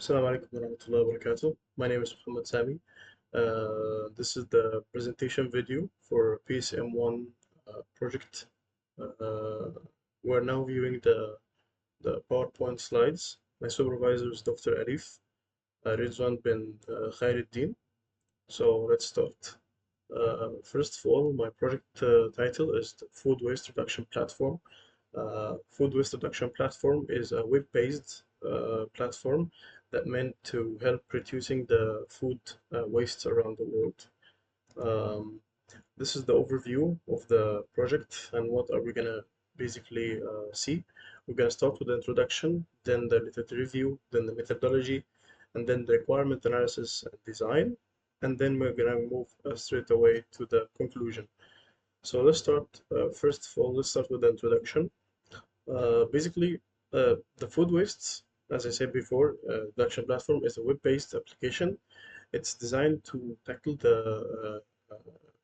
Assalamu alaikum warahmatullahi wabarakatuh. My name is Psm1. This is the presentation video for Psm1 project. Uh, we're now viewing the PowerPoint slides. My supervisor is Dr. Arif Rizwan bin Khairuddin. So let's start. First of all, my project title is the Food Waste Reduction Platform. Food waste reduction platform is a web-based platform that meant to help reducing the food waste around the world. Um, this is the overview of the project and what are we gonna basically see. We're gonna start with the introduction, then the literature review, then the methodology, and then the requirement analysis and design, and then we're gonna move straight away to the conclusion. So let's start, first of all, let's start with the introduction. Basically, the food waste, as I said before, reduction platform is a web-based application. It's designed to tackle the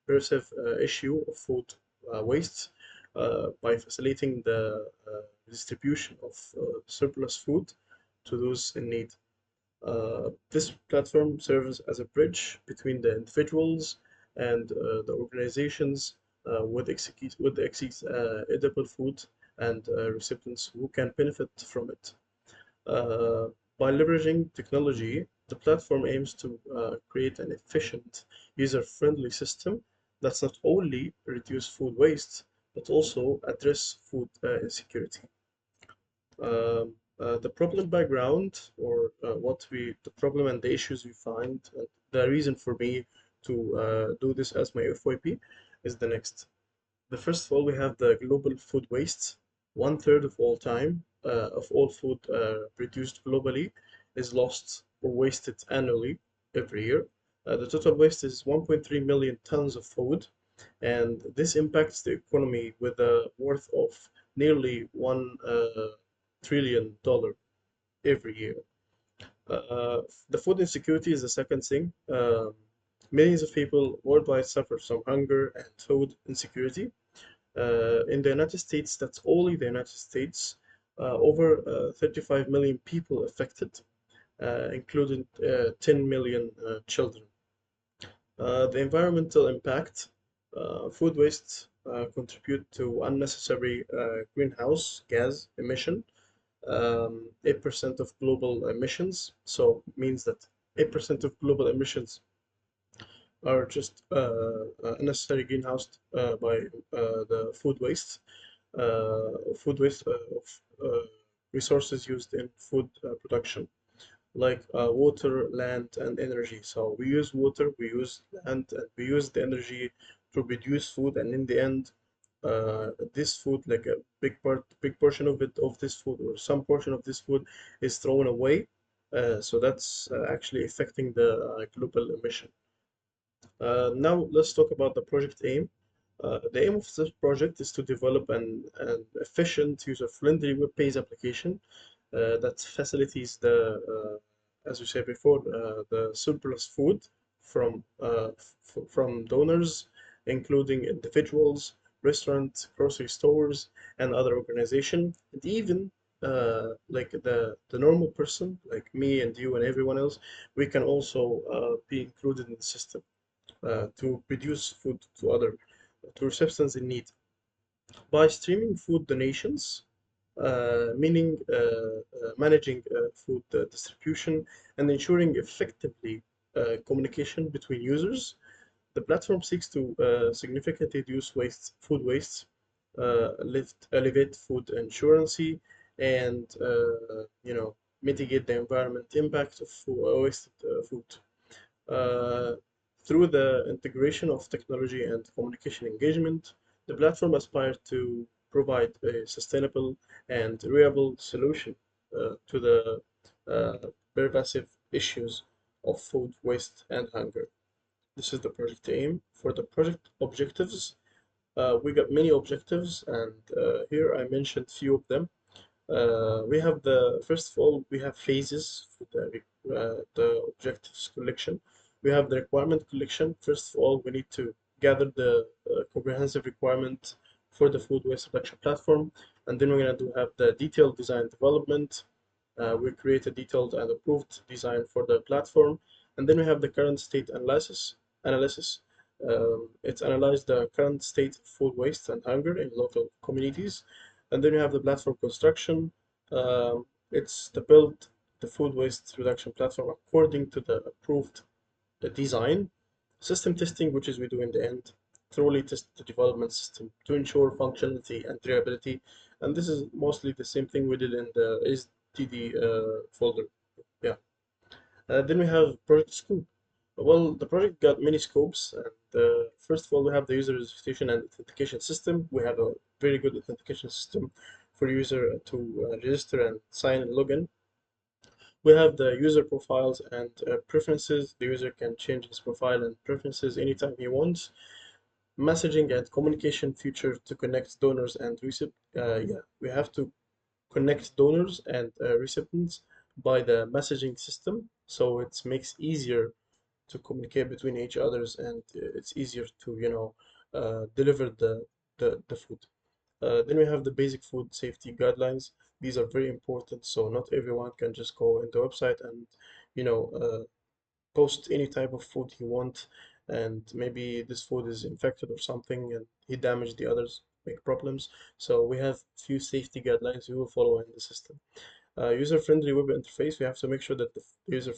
pervasive issue of food waste by facilitating the distribution of surplus food to those in need. This platform serves as a bridge between the individuals and the organizations with excess edible food and recipients who can benefit from it. Uh, by leveraging technology, the platform aims to create an efficient, user-friendly system that's not only reduce food waste, but also address food insecurity. The problem background, or the problem and the issues we find, the reason for me to do this as my FYP is the next. The first of all, we have the global food waste. One third of all food produced globally is lost or wasted annually every year. The total waste is 1.3 million tons of food, and this impacts the economy with a worth of nearly $1 trillion every year. The food insecurity is the second thing. Millions of people worldwide suffer from hunger and food insecurity. In the United States, that's only the United States, over 35 million people affected, including 10 million children. The environmental impact, food waste contribute to unnecessary greenhouse gas emission, 8% of global emissions. So means that 8% of global emissions are just unnecessary greenhouse by the food waste of resources used in food production, like water, land, and energy. So we use water, we use land, and we use the energy to produce food, and in the end, this food, like a big portion of this food, or some portion of this food, is thrown away. So that's actually affecting the global emission. Now let's talk about the project aim. The aim of this project is to develop an efficient, user-friendly web-based application that facilitates as we said before, the surplus food from from donors, including individuals, restaurants, grocery stores, and other organizations, and even like the normal person, like me and you and everyone else, we can also be included in the system to produce food to recipients in need. By streaming food donations, meaning managing food distribution and ensuring effectively communication between users, the platform seeks to significantly reduce food waste, elevate food insurance, and mitigate the environment impact of wasted food. Uh, Through the integration of technology and communication engagement, the platform aspires to provide a sustainable and reliable solution to the pervasive issues of food waste and hunger. This is the project aim. For the project objectives, we got many objectives, and here I mentioned few of them. We have first of all, we have phases for the objectives collection. We have the requirement collection. First of all, we need to gather the comprehensive requirement for the food waste reduction platform, and then we're going to have the detailed design development, We create a detailed and approved design for the platform, and then we have the current state analysis. It's analyzed the current state of food waste and hunger in local communities, and then we have the platform construction. It's to build the food waste reduction platform according to the approved design. System testing, which is we do in the end, thoroughly test the development system to ensure functionality and reliability. And this is mostly the same thing we did in the STD folder. Yeah. Then we have project scope. Well, the project got many scopes. And first of all, we have the user registration and authentication system. We have a very good authentication system for user to register and sign and login. We have the user profiles and preferences. The user can change his profile and preferences anytime he wants. Messaging and communication feature to connect donors and recipients. Yeah, we have to connect donors and recipients by the messaging system, so it makes easier to communicate between each others, and it's easier to deliver the food. Then we have the basic food safety guidelines. These are very important, so not everyone can just go into the website and you know uh, post any type of food he want, and maybe this food is infected or something, and he damaged the others, make problems. So we have few safety guidelines we will follow in the system. User-friendly web interface. We have to make sure that the user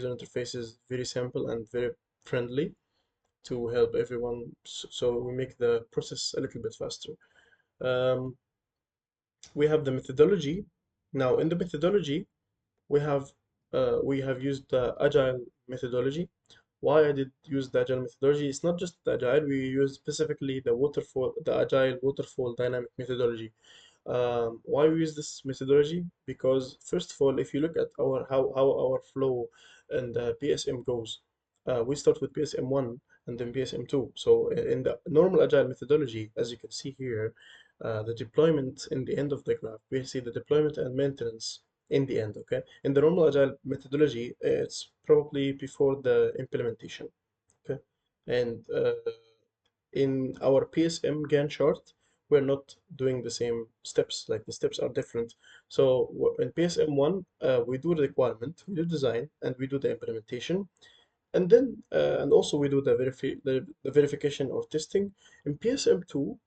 interface is very simple and very friendly to help everyone. So we make the process a little bit faster. Um, we have the methodology. Now, in the methodology, we have we have used the agile methodology. Why I did use the agile methodology? It's not just the agile. We use specifically the agile waterfall dynamic methodology. Why we use this methodology? Because first of all, if you look at how our flow and the PSM goes, we start with PSM1 and then PSM2. So in the normal agile methodology, as you can see here, the deployment in the end of the graph, we see the deployment and maintenance in the end. Okay, in the normal agile methodology, it's probably before the implementation. Okay, and in our PSM Gantt chart, we're not doing the same steps, like the steps are different. So in PSM1, we do the requirement, we do design, and we do the implementation. And then, and also we do the verification or testing. In PSM2,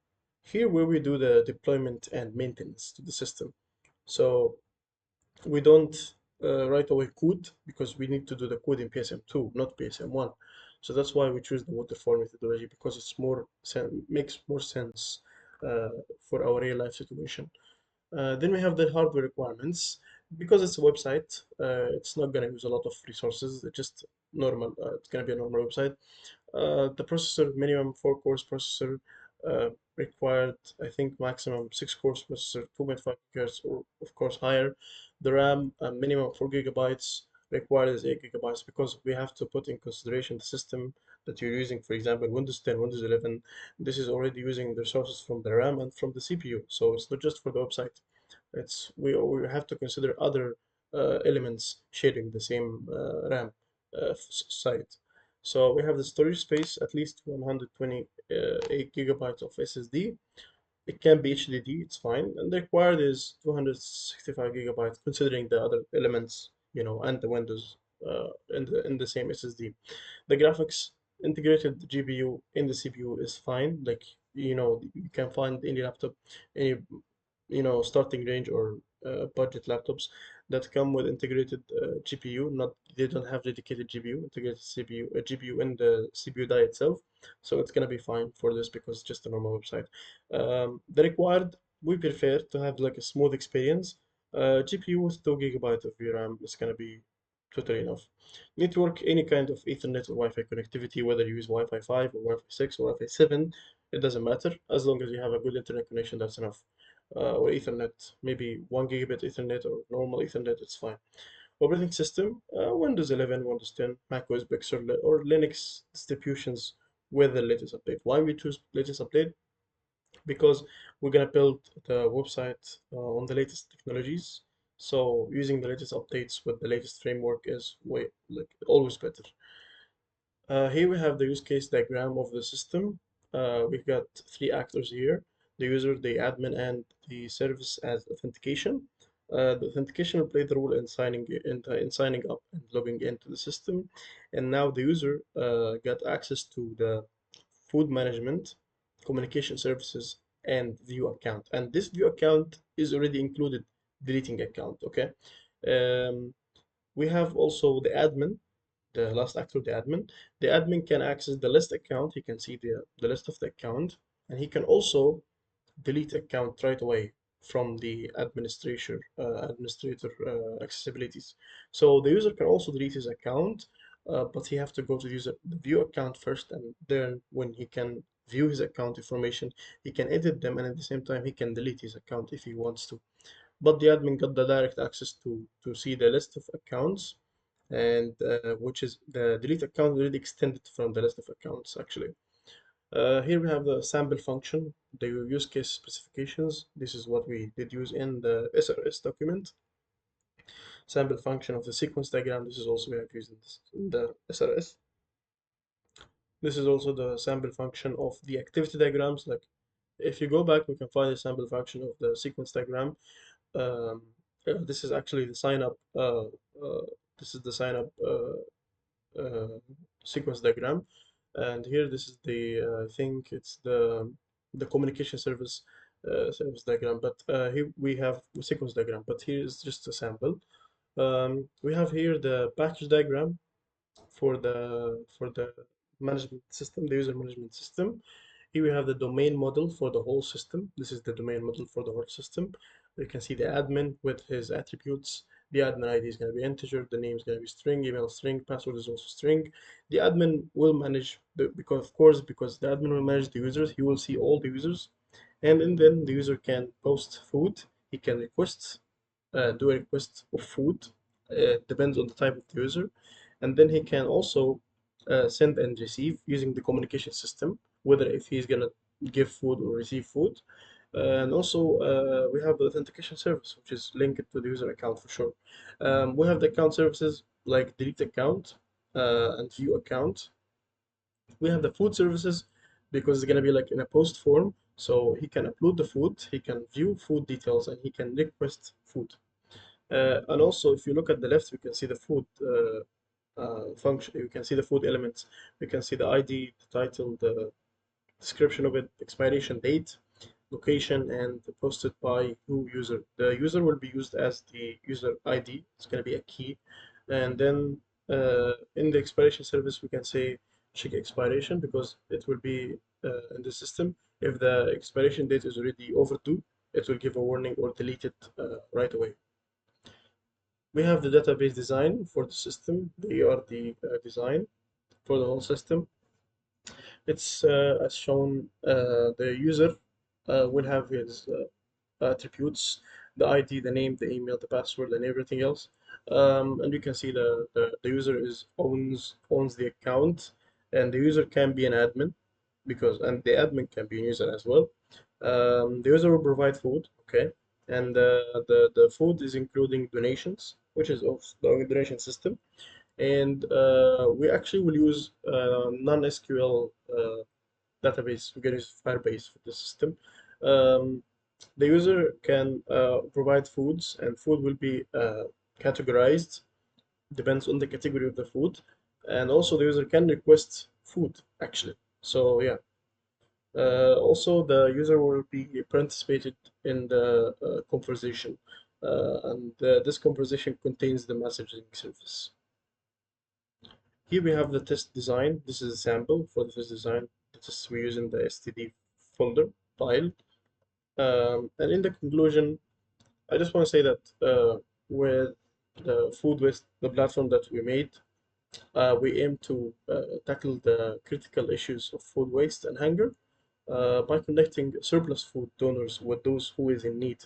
here where we do the deployment and maintenance to the system. So we don't right away code because we need to do the code in PSM2, not PSM1. So that's why we choose the waterfall methodology, because it's makes more sense for our real life situation. Then we have the hardware requirements. Because it's a website, it's not going to use a lot of resources. It's just normal. It's going to be a normal website. The processor, minimum 4 cores processor, required, I think, maximum 6 cores processor, 2.5 gigahertz, or of course higher. The RAM, minimum 4 gigabytes, required is 8 gigabytes, because we have to put in consideration the system that you're using. For example, Windows 10, Windows 11, this is already using the resources from the RAM and from the CPU. So it's not just for the website. We have to consider other elements sharing the same RAM site. So we have the storage space, at least 128 gigabytes of SSD. It can be HDD, it's fine. And the required is 265 gigabytes, considering the other elements, and the Windows in the same SSD. The graphics integrated GPU in the CPU is fine. Like, you can find any laptop, any starting range or budget laptops that come with integrated GPU. Not They don't have dedicated GPU, integrated CPU, GPU in the CPU die itself. So it's gonna be fine for this because it's just a normal website. The required, we prefer to have like a smooth experience. GPU with 2 gigabytes of VRAM is gonna be totally enough. Network, any kind of Ethernet or Wi-Fi connectivity, whether you use Wi-Fi 5 or Wi-Fi 6 or Wi-Fi 7, it doesn't matter. As long as you have a good internet connection, that's enough. Or Ethernet, maybe 1 gigabit Ethernet or normal Ethernet, it's fine. Operating system, Windows 11, Windows 10, macOS Big Sur, or Linux distributions with the latest update. Why we choose latest update? Because we're gonna build the website on the latest technologies. So using the latest updates with the latest framework is way like always better. Here we have the use case diagram of the system. We've got three actors here: the user, the admin, and the service as authentication. The authentication will play the role in signing up and logging into the system, and now the user got access to the food management, communication services, and view account. And this view account is already included deleting account. Okay. Um, we have also the admin, the last actor, the admin. The admin can access the list account. He can see the list of the account, and he can also delete account right away from the administrator accessibilities. So the user can also delete his account, but he have to go to the view account first, and then when he can view his account information, he can edit them, and at the same time he can delete his account if he wants to. But the admin got the direct access to see the list of accounts, and which is the delete account already extended from the list of accounts actually. Here we have the sample function, the use case specifications. This is what we did use in the SRS document. Sample function of the sequence diagram. This is also we have used in the SRS. This is also the sample function of the activity diagrams. Like if you go back, we can find the sample function of the sequence diagram. Um, this is actually the sign up. This is the sign up uh, sequence diagram, and here this is the I think it's the communication service diagram, but here we have the sequence diagram, but here is just a sample. We have here the package diagram for the management system, the user management system. Here we have the domain model for the whole system. This is the domain model for the whole system. You can see the admin with his attributes. The admin ID is going to be integer, the name is going to be string, email string, password is also string. The admin will manage because of course because the admin will manage the users, he will see all the users, and then the user can post food. He can do a request of food. Depends on the type of the user, and then he can also send and receive using the communication system, whether if he's gonna give food or receive food. And also we have the authentication service, which is linked to the user account for sure. We have the account services like delete account and view account. We have the food services because it's gonna be like in a post form, so he can upload the food, he can view food details, and he can request food. And also, if you look at the left, we can see the food function. You can see the food elements. We can see the ID, the title, the description of it, expiration date, location, and posted by who user. The user will be used as the user ID. It's going to be a key. And then in the expiration service, we can say check expiration because it will be in the system. If the expiration date is already overdue, it will give a warning or delete it right away. We have the database design for the system. They are the design for the whole system. It's as shown, the user will have his attributes, the ID, the name, the email, the password, and everything else. And you can see the user owns the account, and the user can be an admin and the admin can be a user as well. The user will provide food, okay, and the food is including donations, which is of the donation system, and we actually will use non-SQL database. We're going to use Firebase for the system. Um, the user can provide foods, and food will be categorized, depends on the category of the food, and also the user can request food actually. So yeah. Also, the user will be participated in the conversation, and this conversation contains the messaging service. Here we have the test design. This is a sample for the test design. The tests we use in the STD folder file. And in the conclusion, I just want to say that with the food waste, the platform that we made, we aim to tackle the critical issues of food waste and hunger by connecting surplus food donors with those who is in need.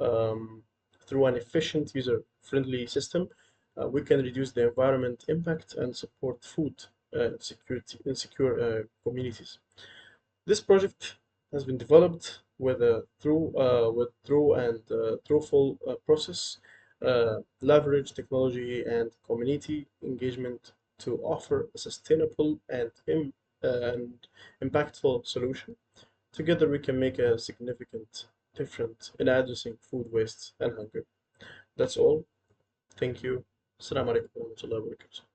Um, Through an efficient, user-friendly system, we can reduce the environment impact and support food security in secure communities. This project has been developed with through and truthful process, leverage technology and community engagement to offer a sustainable and impactful solution. Together, we can make a significant difference in addressing food waste and hunger. That's all. Thank you. Assalamu alaikum wa rahmatullahi wa barakatuh.